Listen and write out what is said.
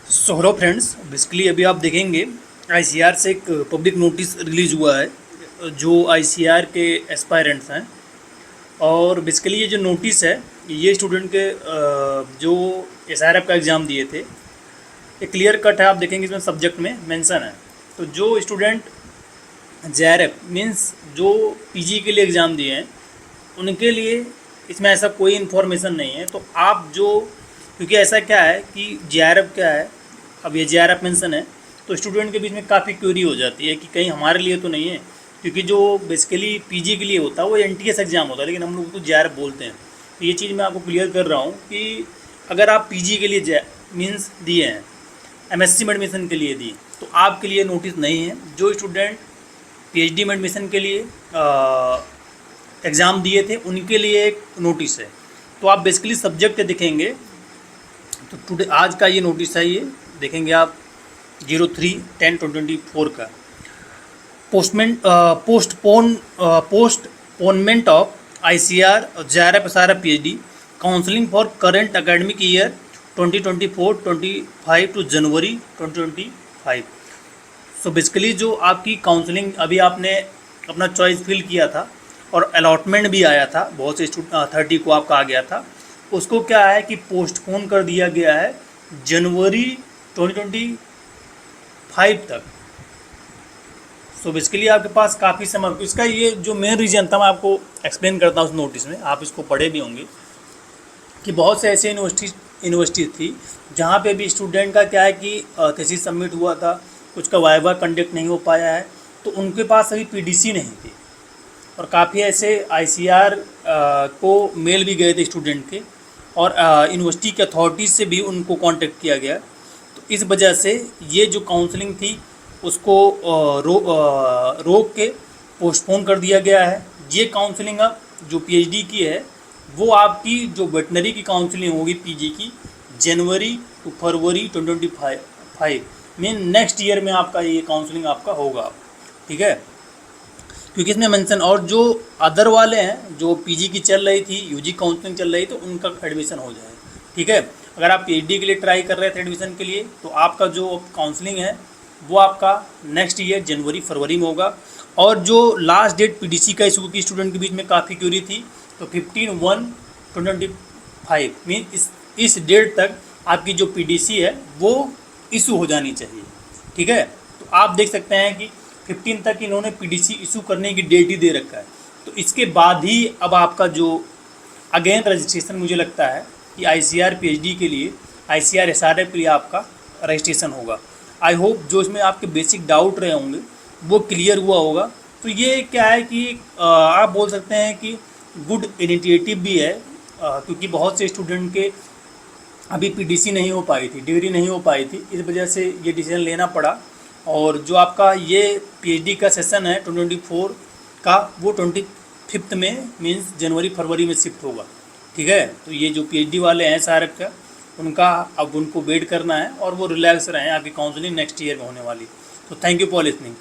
Hello friends, basically अभी आप देखेंगे आईसीआर से एक पब्लिक नोटिस रिलीज हुआ है जो आईसीआर के एस्पायरेंट्स हैं। और बेसिकली ये जो नोटिस है ये स्टूडेंट के जो एसआरएफ का एग्ज़ाम दिए थे, ये क्लियर कट है। आप देखेंगे इसमें सब्जेक्ट में मेंशन है। तो जो स्टूडेंट जेआरएफ मीन्स जो पीजी के लिए एग्ज़ाम दिए हैं उनके लिए इसमें ऐसा कोई इन्फॉर्मेशन नहीं है। तो आप जो, क्योंकि ऐसा क्या है कि जेआरएफ क्या है, अब ये जेआरएफ मेंशन है तो स्टूडेंट के बीच में काफ़ी क्वेरी हो जाती है कि कहीं हमारे लिए तो नहीं है, क्योंकि जो बेसिकली पीजी के लिए होता है वो एनटीएस एग्ज़ाम होता है, लेकिन हम लोग तो जेआरएफ बोलते हैं। तो ये चीज़ मैं आपको क्लियर कर रहा हूँ कि अगर आप पीजी के लिए जे मीन्स दिए हैं, एमएससी में एडमिशन के लिए दिए, तो आपके लिए नोटिस नहीं है। जो स्टूडेंट पीएचडी में एडमिशन के लिए एग्ज़ाम दिए थे उनके लिए एक नोटिस है। तो आप बेसिकली सब्जेक्ट देखेंगे तो टुडे आज का ये नोटिस है, ये देखेंगे आप 03/10/2024 का postponement of ICR JRF SRF PhD counselling for current academic year 2024-25 to January 2025। So basically जो आपकी काउंसलिंग अभी आपने अपना चॉइस फिल किया था और अलॉटमेंट भी आया था, बहुत से 30 को आपका आ गया था, उसको क्या है कि पोस्टपोन कर दिया गया है जनवरी 2025 तक। सो बेसिकली आपके पास काफ़ी समय, इसका ये जो मेन रीज़न था मैं आपको एक्सप्लेन करता हूँ उस नोटिस में, आप इसको पढ़े भी होंगे कि बहुत से ऐसे यूनिवर्सिटी थी जहाँ पे भी स्टूडेंट का क्या है कि थीसिस सबमिट हुआ था, कुछ का वाइवा कंडक्ट नहीं हो पाया है, तो उनके पास अभी पीडीसी नहीं थी। और काफ़ी ऐसे आईसीआर को मेल भी गए थे स्टूडेंट के, और यूनिवर्सिटी के अथॉरिटीज़ से भी उनको कांटेक्ट किया गया। तो इस वजह से ये जो काउंसलिंग थी उसको रोक के पोस्टपोन कर दिया गया है। ये काउंसलिंग अब जो पीएचडी की है वो आपकी जो वेटनरी की काउंसलिंग होगी पीजी की, जनवरी टू फरवरी 2025 मीन नेक्स्ट ईयर में आपका ये काउंसलिंग आपका होगा, ठीक है। क्योंकि इसमें मेंशन, और जो अदर वाले हैं जो पीजी की चल रही थी, यूजी काउंसलिंग चल रही, तो उनका एडमिशन हो जाए, ठीक है। अगर आप पीएचडी के लिए ट्राई कर रहे थे एडमिशन के लिए, तो आपका जो काउंसलिंग है वो आपका नेक्स्ट ईयर जनवरी फरवरी में होगा। और जो लास्ट डेट पीडीसी का इशू की स्टूडेंट के बीच में काफ़ी क्यूरी थी, तो 15/1/2025 मीन इस डेट तक आपकी जो पीडीसी है वो इशू हो जानी चाहिए, ठीक है। तो आप देख सकते हैं कि 15 तक इन्होंने पीडीसी इशू करने की डेट ही दे रखा है। तो इसके बाद ही अब आपका जो अगेन रजिस्ट्रेशन, मुझे लगता है कि आईसीआर पीएचडी के लिए, आईसीआर एसआरएफ के लिए आपका रजिस्ट्रेशन होगा। आई होप जो इसमें आपके बेसिक डाउट रहे होंगे वो क्लियर हुआ होगा। तो ये क्या है कि आप बोल सकते हैं कि गुड इनिशिएटिव भी है, क्योंकि बहुत से स्टूडेंट के अभी पीडीसी नहीं हो पाई थी, डिग्री नहीं हो पाई थी, इस वजह से ये डिसीजन लेना पड़ा। और जो आपका ये पीएचडी का सेशन है 2024 का, वो 25 में मीन्स जनवरी फरवरी में शिफ्ट होगा, ठीक है। तो ये जो पीएचडी वाले हैं एसआरएफ का, उनका अब उनको वेट करना है और वो रिलैक्स रहें, आपकी काउंसलिंग नेक्स्ट ईयर में होने वाली। तो थैंक यू फॉर लिसनिंग।